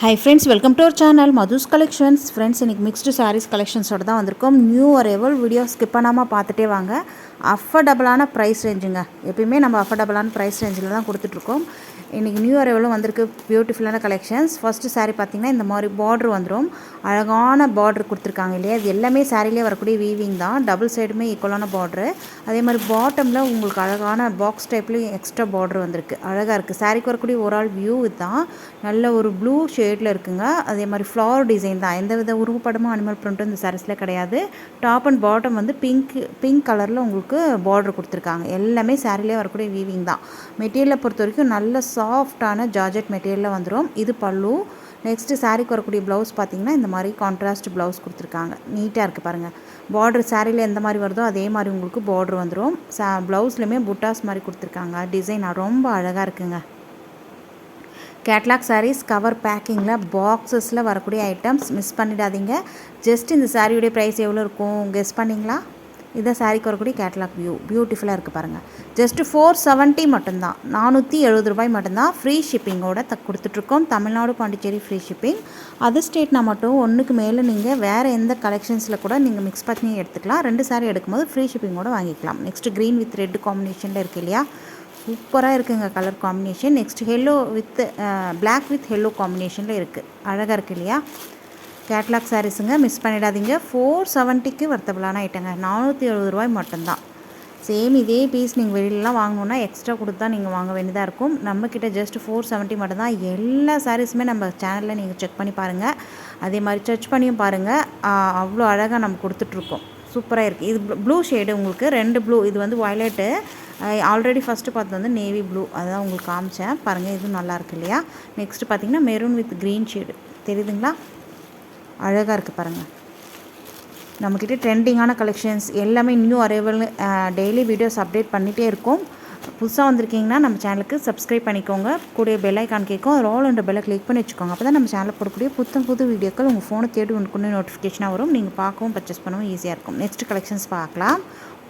Hi friends, welcome to our channel Madhu's Collections. Friends, இன்னைக்கு mixed sarees collectionsோட தான் வந்திருக்கோம். New arrival video skip பண்ணாமல் பார்த்துட்டே வாங்க. அஃபர்டபுளான ப்ரைஸ் ரேஞ்சுங்க. எப்பயுமே நம்ம அஃபர்டபுளான ப்ரைஸ் ரேஞ்சில் தான் கொடுத்துட்ருக்கோம். இன்றைக்கி நியூ அரைவலும் வந்திருக்கு. பியூட்டிஃபுல்லான கலெக்ஷன்ஸ். ஃபஸ்ட்டு சாரீ பார்த்திங்கன்னா இந்த மாதிரி பார்டர் வந்துடும். அழகான பார்டர் கொடுத்துருக்காங்க இல்லையா, இது எல்லாமே சாரிலே வரக்கூடிய வீவிங் தான். டபுள் சைடுமே ஈக்குவலான பார்டரு. அதே மாதிரி பாட்டமில் உங்களுக்கு அழகான பாக்ஸ் டைப்லேயும் எக்ஸ்ட்ரா பார்டர் வந்திருக்கு. அழகாக இருக்குது. சாரிக்கு வரக்கூடிய ஒரு ஆள் வியூ இதுதான். நல்ல ஒரு ப்ளூ ஷேடில் இருக்குங்க. அதே மாதிரி ஃப்ளவர் டிசைன் தான். எந்த வித உருவப்படமும் அனிமல் பிரிண்ட்டும் இந்த சாரீஸில் கிடையாது. டாப் அண்ட் பாட்டம் வந்து பிங்க் கலரில் உங்களுக்கு பார்டர் கொடுத்துருக்காங்க. எல்லாமே சாரிலே வரக்கூடிய வீவிங் தான். மெட்டீரியலை பொறுத்த வரைக்கும் நல்ல சாஃப்டான ஜார்ஜெட் மெட்டீரியலில் வந்துடும். இது பல்லு. நெக்ஸ்ட்டு சாரீக்கு வரக்கூடிய ப்ளவுஸ் பார்த்திங்கன்னா இந்த மாதிரி கான்ட்ராஸ்ட் ப்ளவுஸ் கொடுத்துருக்காங்க. நீட்டாக இருக்குது பாருங்கள். பார்டர் சாரியில் எந்த மாதிரி வருதோ அதே மாதிரி உங்களுக்கு பார்டர் வந்துடும். ப்ளவுஸ்லையுமே புட்டாஸ் மாதிரி கொடுத்துருக்காங்க. டிசைன் ரொம்ப அழகாக இருக்குங்க. கேட்லாக் சாரீஸ் கவர் பேக்கிங்கில் பாக்ஸஸில் வரக்கூடிய ஐட்டம்ஸ் மிஸ் பண்ணிடாதீங்க. ஜஸ்ட் இந்த சாரியுடைய ப்ரைஸ் எவ்வளோ இருக்கும் கெஸ் பண்ணிங்களா? இதை சாரிக்கு வரக்கூடிய கேட்லாக் வியூ பியூட்டிஃபுல்லாக இருக்குது பாருங்கள். ஜஸ்ட்டு 470 மட்டும்தான். 470 ரூபாய் மட்டும்தான். ஃப்ரீ ஷிப்பிங்கோட கொடுத்துட்ருக்கோம். Tamil Nadu Pondicherry free shipping. அது ஸ்டேட்னா மட்டும் ஒன்றுக்கு மேலே நீங்கள் வேறு எந்த கலெக்ஷன்ஸில் கூட நீங்கள் மிக்ஸ் பண்ணி எடுத்துக்கலாம். 2 சாரீ எடுக்கும்போது ஃப்ரீ ஷிப்பிங்கோட வாங்கிக்கலாம். நெக்ஸ்ட்டு க்ரீன் வித் ரெட் காம்பினேஷனில் இருக்குது இல்லையா, சூப்பராக இருக்குங்க colour combination. Next yellow with black with yellow காம்பினேஷனில் இருக்குது. அழகாக இருக்குது இல்லையா. கேட்லாக் சாரீஸுங்க, மிஸ் பண்ணிடாதீங்க. 470க்கு வர்த்தபிளான ஐட்டங்க. 470 ரூபாய் மட்டும்தான். சேம் இதே பீஸ் நீங்கள் வெளியிலலாம் வாங்கணுன்னா எக்ஸ்ட்ரா கொடுத்து தான் நீங்கள் வாங்க வேண்டியதாக இருக்கும். நம்மக்கிட்ட ஜஸ்ட் 470 மட்டும்தான். எல்லா சாரீஸுமே நம்ம சேனலில் நீங்கள் செக் பண்ணி பாருங்கள். அதே மாதிரி சர்ச் பண்ணியும் பாருங்கள். அவ்வளோ அழகாக நம்ம கொடுத்துட்ருக்கோம். சூப்பராக இருக்குது. இது ப்ளூ ஷேடு உங்களுக்கு 2 ப்ளூ. இது வந்து வயலட்டு. ஆல்ரெடி ஃபஸ்ட்டு பார்த்து வந்து நேவி ப்ளூ, அதுதான் உங்களுக்கு காமிச்சேன் பாருங்கள். இதுவும் நல்லாயிருக்கு இல்லையா. நெக்ஸ்ட்டு பார்த்திங்கன்னா மெரூன் வித் க்ரீன் ஷேடு தெரியுதுங்களா, அழகாக இருக்குது பாருங்கள். நம்மக்கிட்ட ட்ரெண்டிங்கான கலெக்ஷன்ஸ் எல்லாமே new arrival. Daily videos update பண்ணிகிட்டே இருக்கும். புதுசாக வந்திருக்கீங்கன்னா நம்ம சேனலுக்கு சப்ஸ்கிரைப் பண்ணிக்கோங்க. கூடிய பெல் ஐக்கான் கேட்கும், ரோல் அண்ட் பெல்லை கிளிக் பண்ணி வச்சுக்கோங்க. அப்போ தான் நம்ம சேனலில் போடக்கூடிய புது வீடியோக்கள் உங்கள் ஃபோனை தேடி உங்களுக்கு நோட்டிஃபிகேஷனாக வரும். நீங்கள் பார்க்கவும் பர்ச்சேஸ் பண்ணவும் ஈஸியாக இருக்கும். நெக்ஸ்ட் கலெக்ஷன்ஸ் பார்க்கலாம்.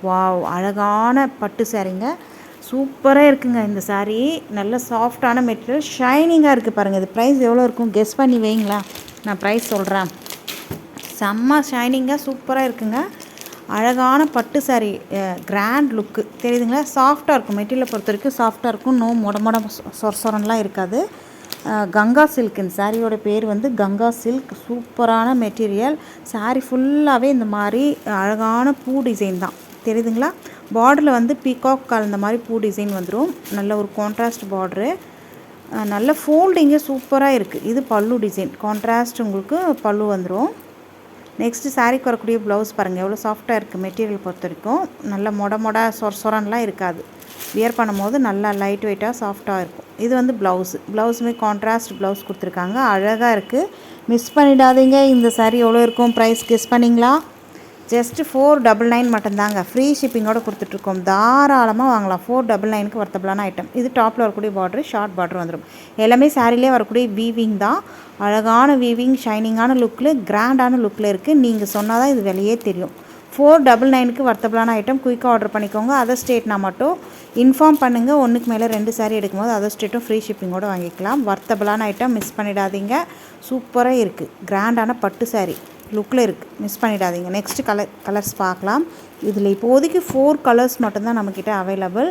வாவ், அழகான பட்டு சாரீங்க. சூப்பராக இருக்குங்க இந்த சாரீ. நல்ல சாஃப்டான மெட்டீரியல், ஷைனிங்காக இருக்குது பாருங்கள். இது ப்ரைஸ் எவ்வளோ இருக்கும் கெஸ் பண்ணி வைங்களா, நான் ப்ரைஸ் சொல்கிறேன். செம்ம ஷைனிங்காக சூப்பராக இருக்குங்க. அழகான பட்டு சாரீ, கிராண்ட் லுக்கு தெரியுதுங்களா. சாஃப்டாக இருக்கும். மெட்டீரியலை பொறுத்த வரைக்கும் சாஃப்டாக இருக்கும். நோ மொட சொரசொரன்லாம் இருக்காது. கங்கா சில்க். இந்த சாரியோட பேர் வந்து கங்கா சில்க். சூப்பரான மெட்டீரியல். சாரீ ஃபுல்லாகவே இந்த மாதிரி அழகான பூ டிசைன் தான் தெரியுதுங்களா. பார்டரில் வந்து பீகாக் கலந்த மாதிரி பூ டிசைன் வந்துடும். நல்ல ஒரு கான்ட்ராஸ்ட் பார்டரு. நல்ல ஃபோல்டிங்கே சூப்பராக இருக்குது. இது பல்லு டிசைன். கான்ட்ராஸ்ட் உங்களுக்கு பல்லு வந்துடும். நெக்ஸ்ட்டு சாரீக்கு வரக்கூடிய ப்ளவுஸ் பாருங்கள் எவ்வளோ சாஃப்டாக இருக்குது. மெட்டீரியல் பொறுத்த வரைக்கும் நல்ல மொட சொரன்லாம் இருக்காது. வியர் பண்ணும்போது நல்லா லைட் வெயிட்டாக சாஃப்டாக இருக்கும். இது வந்து ப்ளவுஸுமே கான்ட்ராஸ்ட் ப்ளவுஸ் கொடுத்துருக்காங்க. அழகாக இருக்குது. மிஸ் பண்ணிடாதீங்க. இந்த சாரீ எவ்வளோ இருக்கும் ப்ரைஸ் கெஸ் பண்ணிங்களா? ஜஸ்ட்டு 499 மட்டும்தாங்க. ஃப்ரீ ஷிப்பிங்கோடு கொடுத்துட்ருக்கோம். தாராளமாக வாங்கலாம். 499க்கு வர்த்தபிளான ஐட்டம். இது டாப்பில் வரக்கூடிய பார்டரு ஷார்ட் பார்டர் வந்துடும். எல்லாமே சாரிலே வரக்கூடிய வீவிங் தான். அழகான வீவிங், ஷைனிங்கான லுக்கில், கிராண்டான லுக்கில் இருக்குது. நீங்கள் சொன்னால் தான் இது வெளியே தெரியும். 499க்கு வர்த்தபிளான ஐட்டம். குயிக்காக ஆர்டர் பண்ணிக்கோங்க. அதர் ஸ்டேட்னா மட்டும் இன்ஃபார்ம் பண்ணுங்கள். ஒன்றுக்கு மேலே 2 சாரீ எடுக்கும்போது அதர் ஸ்டேட்டும் ஃப்ரீ ஷிப்பிங்கோடு வாங்கிக்கலாம். வர்த்தபிளான ஐட்டம், மிஸ் பண்ணிடாதீங்க. சூப்பராக இருக்குது. கிராண்டான பட்டு சாரீ லுக்கில் இருக்குது. மிஸ் பண்ணிடாதீங்க. நெக்ஸ்ட்டு கலர்ஸ் பார்க்கலாம். இதில் இப்போதைக்கு 4 கலர்ஸ் மட்டும்தான் நம்மக்கிட்ட அவைலபிள்.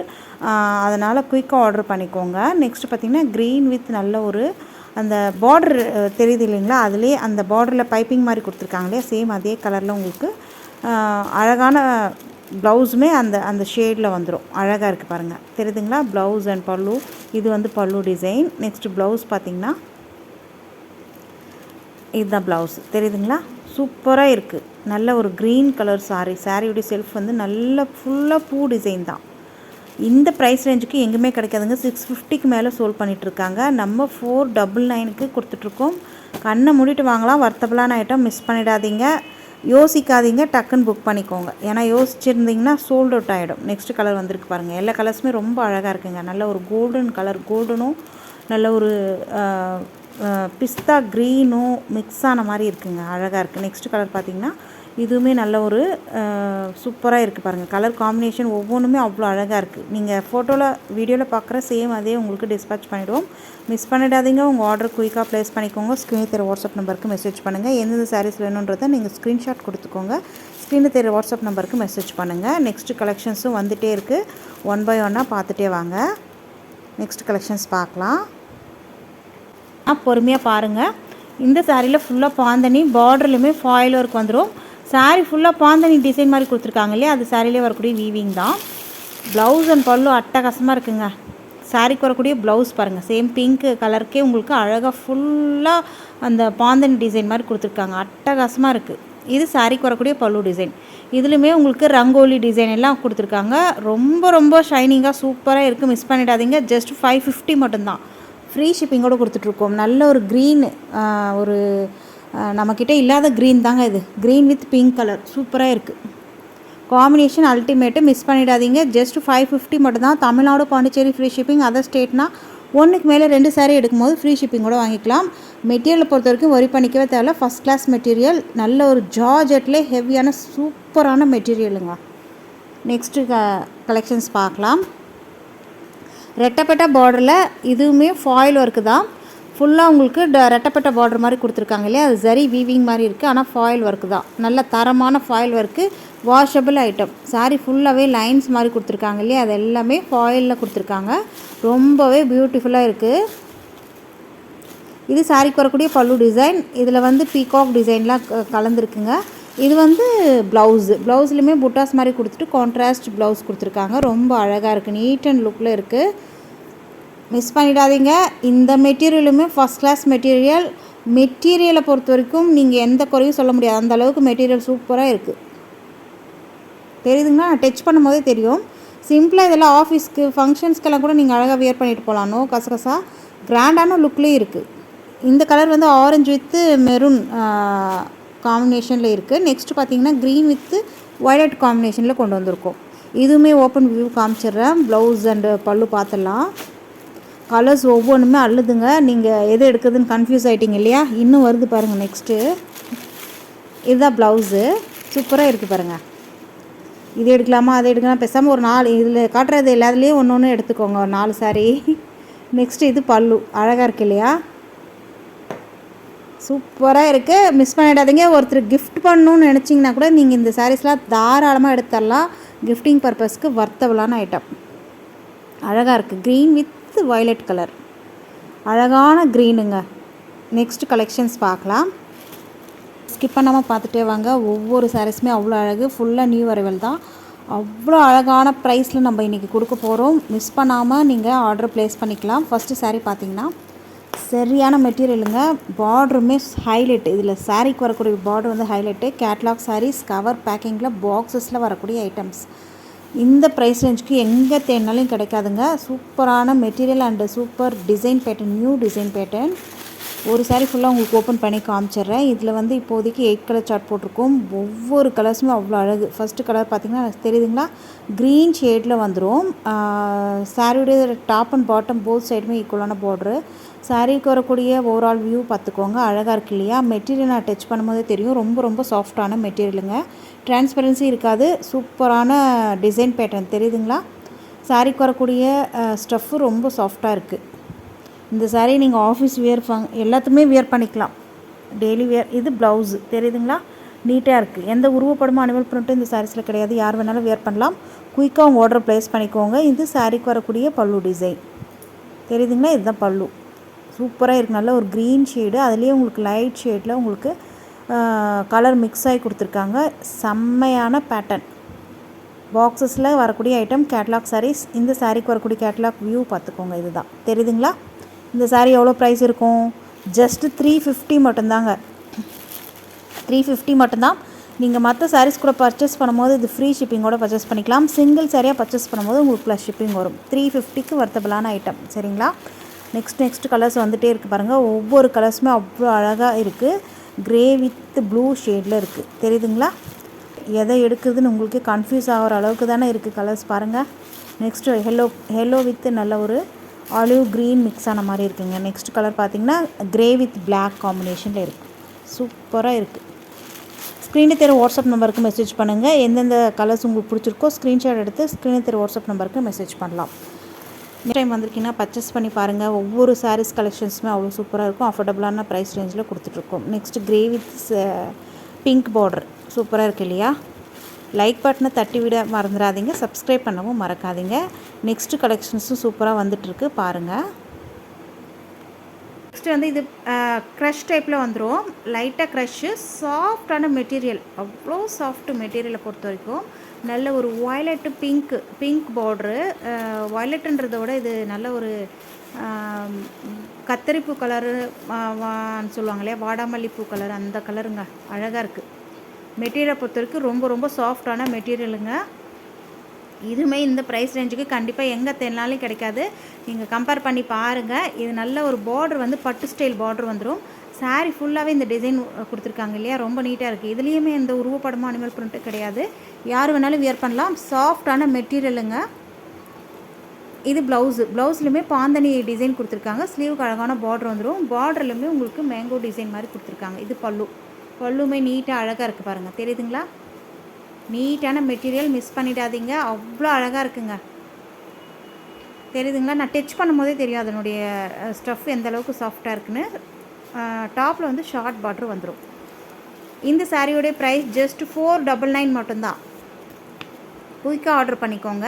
அதனால் குயிக்காக ஆர்டர் பண்ணிக்கோங்க. நெக்ஸ்ட்டு பார்த்திங்கன்னா க்ரீன் வித் நல்ல ஒரு அந்த பார்டர் தெரியுது இல்லைங்களா, அதுலேயே அந்த பார்டரில் பைப்பிங் மாதிரி கொடுத்துருக்காங்க இல்லையா, சேம் அதே கலரில் உங்களுக்கு அழகான ப்ளவுஸுமே அந்த ஷேடில் வந்துடும். அழகாக இருக்குது பாருங்கள். தெரியுதுங்களா. ப்ளவுஸ் அண்ட் பல்லு. இது வந்து பல்லு டிசைன். நெக்ஸ்ட்டு ப்ளவுஸ் பார்த்திங்கன்னா இதுதான் ப்ளவுஸ். தெரியுதுங்களா. சூப்பராக இருக்குது. நல்ல ஒரு க்ரீன் கலர் சாரியுடைய செல்ஃப் வந்து நல்ல ஃபுல்லாக பூ டிசைன் தான். இந்த ப்ரைஸ் ரேஞ்சுக்கு எங்கேயுமே கிடைக்காதுங்க. 650க்கு மேலே சோல் பண்ணிகிட்ருக்காங்க. நம்ம 499க்கு கொடுத்துட்ருக்கோம். கண்ணை மூடிட்டு வாங்கலாம். வர்த்தபிளான ஐட்டம். மிஸ் பண்ணிடாதீங்க. யோசிக்காதீங்க, டக்குன்னு புக் பண்ணிக்கோங்க. ஏன்னா யோசிச்சுருந்திங்கன்னா சோல்ட் அவுட் ஆகிடும். நெக்ஸ்ட் கலர் வந்திருக்கு பாருங்கள். எல்லா கலர்ஸுமே ரொம்ப அழகாக இருக்குங்க. நல்ல ஒரு கோல்டன் கலர், கோல்டனும் நல்ல ஒரு பிஸ்தா க்ரீனும் மிக்ஸ் ஆன மாதிரி இருக்குங்க. அழகாக இருக்குது. நெக்ஸ்ட் கலர் பார்த்திங்கன்னா இதுவுமே நல்ல ஒரு சூப்பராக இருக்குது பாருங்கள். கலர் காம்பினேஷன் ஒவ்வொன்றுமே அவ்வளோ அழகாக இருக்குது. நீங்கள் ஃபோட்டோவில் வீடியோவில் பார்க்குற சேம் அதே உங்களுக்கு டிஸ்பேச் பண்ணிவிடுவோம். மிஸ் பண்ணிடாதீங்க. உங்கள் ஆர்டர் குயிக்காக ப்ளேஸ் பண்ணிக்கோங்க. ஸ்க்ரீனில் தெரிய வாட்ஸ்அப் நம்பருக்கு மெசேஜ் பண்ணுங்கள். எந்தெந்த சாரீஸ் வேணுன்றதை நீங்கள் ஸ்க்ரீன்ஷாட் கொடுத்துக்கோங்க. ஸ்க்ரீனில் தெரிய வாட்ஸ்அப் நம்பருக்கு மெசேஜ் பண்ணுங்கள். நெக்ஸ்ட்டு கலெக்ஷன்ஸும் வந்துகிட்டே இருக்குது. ஒன் பை ஒன்னாக பார்த்துட்டே வாங்க. நெக்ஸ்ட் கலெக்ஷன்ஸ் பார்க்கலாம். பொறுமையாக பாருங்கள். இந்த சாரியில் ஃபுல்லாக பாந்தனி, பார்டர்லையுமே ஃபாயில் ஒர்க் வந்துடும். சாரீ ஃபுல்லாக பாந்தனி டிசைன் மாதிரி கொடுத்துருக்காங்க இல்லையா, அது சாரிலே வரக்கூடிய வீவிங் தான். ப்ளவுஸ் அண்ட் பல்லு அட்டகாசமாக இருக்குங்க. சாரிக்கு வரக்கூடிய ப்ளவுஸ் பாருங்கள், சேம் பிங்க் கலருக்கே உங்களுக்கு அழகாக ஃபுல்லாக அந்த பாந்தனி டிசைன் மாதிரி கொடுத்துருக்காங்க. அட்டகாசமாக இருக்குது. இது சாரிக்கு வரக்கூடிய பல்லு டிசைன். இதுலையுமே உங்களுக்கு ரங்கோலி டிசைன் எல்லாம் கொடுத்துருக்காங்க. ரொம்ப ரொம்ப ஷைனிங்காக சூப்பராக இருக்குது. மிஸ் பண்ணிடாதீங்க. ஜஸ்ட் 550 மட்டும்தான். ஃப்ரீ ஷிப்பிங்கோடு கொடுத்துட்ருக்கோம். நல்ல ஒரு க்ரீன், ஒரு நம்மக்கிட்ட இல்லாத க்ரீன் தாங்க இது. க்ரீன் வித் பிங்க் கலர் சூப்பராக இருக்குது. Combination ultimate. மிஸ் பண்ணிடாதீங்க. ஜஸ்ட் 550 மட்டும்தான். Tamil Nadu, Pondicherry free shipping. Other ஸ்டேட்னால் ஒன்றுக்கு மேலே 2 சாரீ எடுக்கும்போது ஃப்ரீ ஷிப்பிங்கோடு வாங்கிக்கலாம். மெட்டீரியலை பொறுத்த வரைக்கும் ஒரி பண்ணிக்கவே தேவையில்ல. First class material. நல்ல ஒரு ஜார்ஜெட்லேயே ஹெவியான சூப்பரான மெட்டீரியலுங்க. நெக்ஸ்ட்டு கலெக்ஷன்ஸ் பார்க்கலாம். ரெட்டப்பட்ட பார்டரில் இதுவுமே ஃபாயில் ஒர்க்கு தான். ஃபுல்லாக உங்களுக்கு ரெட்டப்பட்ட பார்டர் மாதிரி கொடுத்துருக்காங்க இல்லையா, அது சரி வீவிங் மாதிரி இருக்குது. ஆனால் ஃபாயில் ஒர்க்கு தான். நல்ல தரமான foil work, washable item. Sari ஃபுல்லாகவே லைன்ஸ் மாதிரி கொடுத்துருக்காங்க இல்லையா, அது எல்லாமே ஃபாயிலில் கொடுத்துருக்காங்க. ரொம்பவே பியூட்டிஃபுல்லாக இருக்குது. இது சாரீக்கு வரக்கூடிய பல்லு டிசைன். இதில் வந்து பீகாக் டிசைன்லாம் கலந்துருக்குங்க. இது வந்து ப்ளவுஸ்லையுமே புட்டாஸ் மாதிரி கொடுத்துட்டு கான்ட்ராஸ்ட் ப்ளவுஸ் கொடுத்துருக்காங்க. ரொம்ப அழகாக இருக்குது. நீட் அண்ட் லுக்கில் இருக்குது. மிஸ் பண்ணிடாதீங்க. இந்த மெட்டீரியலுமே ஃபஸ்ட் கிளாஸ் மெட்டீரியல். மெட்டீரியலை பொறுத்த வரைக்கும் நீங்கள் எந்த குறையும் சொல்ல முடியாது. அந்த அளவுக்கு மெட்டீரியல் சூப்பராக இருக்குது. தெரியுதுங்களா? நான் டச் பண்ணும் போதே தெரியும். சிம்பிளாக இதெல்லாம் ஆஃபீஸ்க்கு ஃபங்க்ஷன்ஸ்க்கெல்லாம் கூட நீங்கள் அழகாக வியர் பண்ணிட்டு போகலாம். நோ கசகசா, கிராண்டான லுக்லேயும் இருக்குது. இந்த கலர் வந்து ஆரஞ்சு வித்து மெரூன் காம்பினேஷனில் இருக்குது. நெக்ஸ்ட்டு பார்த்தீங்கன்னா க்ரீன் வித்து வயலட் காம்பினேஷனில் கொண்டு வந்திருக்கோம். இதுவுமே ஓப்பன் வியூ காமிச்சிட்றேன். ப்ளவுஸ் அண்டு பல்லு பார்த்துடலாம். கலர்ஸ் ஒவ்வொன்றுமே அள்ளுதுங்க. நீங்கள் எது எடுக்குதுன்னு கன்ஃபியூஸ் ஆகிட்டிங்க இல்லையா? இன்னும் வருது பாருங்கள். நெக்ஸ்ட்டு இதுதான் ப்ளவுஸு. சூப்பராக இருக்குது பாருங்கள். இது எடுக்கலாமா அதை எடுக்கலாம், பேசாமல் ஒரு 4 இதில் காட்டுறது எல்லாத்துலேயும் ஒன்று ஒன்று எடுத்துக்கோங்க, ஒரு 4 சாரீ. நெக்ஸ்ட்டு இது பல்லு. அழகாக இருக்குது இல்லையா? சூப்பராக இருக்குது. மிஸ் பண்ணிடாதீங்க. ஒருத்தர் கிஃப்ட் பண்ணணுன்னு நினச்சிங்கன்னா கூட நீங்கள் இந்த சாரீஸ்லாம் தாராளமாக எடுத்துடலாம். கிஃப்டிங் பர்பஸ்க்கு வர்த்தபிளான ஐட்டம். அழகாக இருக்குது. க்ரீன் வித் வயலட் கலர், அழகான க்ரீனுங்க. நெக்ஸ்ட் கலெக்ஷன்ஸ் பார்க்கலாம். ஸ்கிப் பண்ணாமல் பார்த்துட்டே வாங்க. ஒவ்வொரு சாரீஸுமே அவ்வளோ அழகு. ஃபுல்லாக நியூ அரைவல் தான். அவ்வளோ அழகான ப்ரைஸில் நம்ம இன்றைக்கி கொடுக்க போகிறோம். மிஸ் பண்ணாமல் நீங்கள் ஆர்டர் ப்ளேஸ் பண்ணிக்கலாம். ஃபஸ்ட்டு சாரீ பார்த்தீங்கன்னா சரியான மெட்டீரியலுங்க. பார்டருமே ஹைலைட். இதில் சாரீக்கு வரக்கூடிய பார்டர் வந்து ஹைலைட்டு. கேட்லாக் சாரீஸ், கவர் பேக்கிங்கில் பாக்ஸஸில் வரக்கூடிய ஐட்டம்ஸ். இந்த ப்ரைஸ் ரேஞ்சுக்கு எங்கே தேடினாலும் கிடைக்காதுங்க. சூப்பரான material and super design pattern, new design pattern. ஒரு சாரீ ஃபுல்லாக உங்களுக்கு ஓப்பன் பண்ணி காமிச்சிட்றேன். இதில் வந்து இப்போதைக்கு 8 கலர் சார்ட் போட்டிருக்கோம். ஒவ்வொரு கலர்ஸுமே அவ்வளோ அழகு. ஃபஸ்ட்டு கலர் பார்த்திங்கன்னா தெரியுதுங்களா, க்ரீன் ஷேடில் வந்துடும். சாரியுடைய டாப் அண்ட் பாட்டம் போத் சைடுமே ஈக்குவலான பார்ட்ரு. சாரீக்கு வரக்கூடிய ஓவரால் வியூ பார்த்துக்கோங்க. அழகாக இருக்கு இல்லையா? மெட்டீரியல் நான் டச் பண்ணும்போதே தெரியும். ரொம்ப ரொம்ப சாஃப்டான மெட்டீரியலுங்க. டிரான்ஸ்பரன்சி இருக்காது. சூப்பரான டிசைன் பேட்டர்ன் தெரியுதுங்களா? சாரீக்கு வரக்கூடிய ஸ்டஃப்பு ரொம்ப சாஃப்டாக இருக்குது. இந்த சாரீ நீங்கள் ஆஃபீஸ் வியர் எல்லாத்துக்குமே வியர் பண்ணிக்கலாம். Daily wear. இது ப்ளவுஸு தெரியுதுங்களா? நீட்டாக இருக்குது. எந்த உருவப்படமும் அனிமல் பிரிண்ட்டும் இந்த சாரீஸில் கிடையாது. யார் வேணாலும் வியர் பண்ணலாம். குயிக்காக உங்கள் ஆர்டர் ப்ளேஸ் பண்ணிக்கோங்க. இது சாரீக்கு வரக்கூடிய பல்லு டிசைன் தெரியுதுங்களா? இதுதான் பல்லு. சூப்பராக இருக்குது. நல்ல ஒரு க்ரீன் ஷேடு, அதுலேயே உங்களுக்கு லைட் ஷேடில் உங்களுக்கு கலர் மிக்ஸ் ஆகி கொடுத்துருக்காங்க. செம்மையான பேட்டர்ன். பாக்ஸஸில் வரக்கூடிய ஐட்டம் கேட்லாக் சாரீஸ். இந்த சாரீக்கு வரக்கூடிய கேட்லாக் வியூ பார்த்துக்கோங்க. இதுதான் தெரியுதுங்களா? இந்த சாரீ எவ்வளோ ப்ரைஸ் இருக்கும்? ஜஸ்ட்டு 350 மட்டும்தாங்க. 350 மட்டும்தான். நீங்கள் மற்ற சாரீஸ் கூட பர்ச்சேஸ் பண்ணும்போது இது ஃப்ரீ ஷிப்பிங்கோட பர்ச்சேஸ் பண்ணிக்கலாம். சிங்கிள் சாரியாக பர்ச்சேஸ் பண்ணும்போது உங்களுக்கு ப்ளஸ் ஷிப்பிங் வரும். 350க்கு வர்த்தபிளான ஐட்டம். சரிங்களா? நெக்ஸ்ட் கலர்ஸ் வந்துகிட்டே இருக்குது பாருங்கள். ஒவ்வொரு கலர்ஸுமே அவ்வளோ அழகாக இருக்குது. க்ரே வித் ப்ளூ ஷேடில் இருக்குது தெரியுதுங்களா? எதை எடுக்குதுன்னு உங்களுக்கு கன்ஃபியூஸ் ஆகிற அளவுக்கு தானே இருக்குது கலர்ஸ் பாருங்கள். நெக்ஸ்ட்டு ஹெல்லோ வித் நல்ல ஒரு ஆலிவ் க்ரீன் மிக்ஸ் ஆன மாதிரி இருக்குங்க. நெக்ஸ்ட் கலர் பார்த்திங்கன்னா க்ரே வித் பிளாக் காம்பினேஷனில் இருக்குது. சூப்பராக இருக்குது. ஸ்க்ரீனில் தெரிய வாட்ஸ்அப் நம்பருக்கு மெசேஜ் பண்ணுங்கள். எந்தெந்த கலர்ஸ் உங்களுக்கு பிடிச்சிருக்கோ ஸ்க்ரீன்ஷாட் எடுத்து ஸ்க்ரீனில் தெரிய வாட்ஸ்அப் நம்பருக்கு மெசேஜ் பண்ணலாம். நெக்ஸ்ட் டைம் வந்திருக்கீங்கன்னா பர்ச்சேஸ் பண்ணி பாருங்கள். ஒவ்வொரு சாரீஸ் கலெக்ஷன்ஸுமே அவ்வளோ சூப்பராக இருக்கும். அஃபோர்டபுளான ப்ரைஸ் ரேஞ்சில் கொடுத்துட்ருக்கோம். Next grey with pink border சூப்பராக இருக்குது இல்லையா? லைக் பட்டனை தட்டி விட மறந்துடாதீங்க. சப்ஸ்கிரைப் பண்ணவும் மறக்காதீங்க. நெக்ஸ்ட்டு கலெக்ஷன்ஸும் சூப்பராக வந்துட்டுருக்கு பாருங்கள். நெக்ஸ்ட்டு வந்து இது க்ரஷ் டைப்பில் வந்துடும். லைட்டாக க்ரஷ்ஷு, சாஃப்டான மெட்டீரியல், அவ்வளோ சாஃப்ட் மெட்டீரியலை பொறுத்த வரைக்கும். நல்ல ஒரு வயலட்டு பிங்க் பார்ட்ரு. வயலட்டுன்றதை விட இது நல்ல ஒரு கத்தரிப்பூ கலரு சொல்லுவாங்க இல்லையா, வாடாமல்லிப்பூ கலர், அந்த கலருங்க. அழகாக இருக்குது. மெட்டீரியலை பொறுத்த வரைக்கும் ரொம்ப ரொம்ப சாஃப்டான மெட்டீரியலுங்க. இதுவுமே இந்த ப்ரைஸ் ரேஞ்சுக்கு கண்டிப்பாக எங்கே தேடினாலும் கிடைக்காது. நீங்கள் கம்பேர் பண்ணி பாருங்கள். இது நல்ல ஒரு பார்டர் வந்து பட்டு ஸ்டைல் பார்டர் வந்துடும். சாரீ ஃபுல்லாகவே இந்த டிசைன் கொடுத்துருக்காங்க இல்லையா, ரொம்ப நீட்டாக இருக்குது. இதுலேயுமே எந்த உருவப்படமும் அனிமல் பிரிண்ட்டு கிடையாது. யார் வேணாலும் வியர் பண்ணலாம். சாஃப்டான மெட்டீரியலுங்க. இது ப்ளவுஸ்லையுமே பாந்தனி டிசைன் கொடுத்துருக்காங்க. ஸ்லீவுக்கு அழகான பார்டர் வந்துடும். பார்டர்லையுமே உங்களுக்கு மேங்கோ டிசைன் மாதிரி கொடுத்துருக்காங்க. இது பல்லுமே நீட்டாக அழகாக இருக்குது பாருங்கள், தெரியுதுங்களா? நீட்டான மெட்டீரியல், மிஸ் பண்ணிடாதீங்க. அவ்வளோ அழகாக இருக்குங்க, தெரியுதுங்களா? நான் டச் பண்ணும்போதே தெரியும் அதனுடைய ஸ்டஃப் எந்த அளவுக்கு சாஃப்டாக இருக்குன்னு. டாப்பில் வந்து ஷார்ட் பார்டர் வந்துடும். இந்த சாரியோடைய ப்ரைஸ் ஜஸ்ட் 499 மட்டும்தான். குயிக்காக ஆர்டர் பண்ணிக்கோங்க.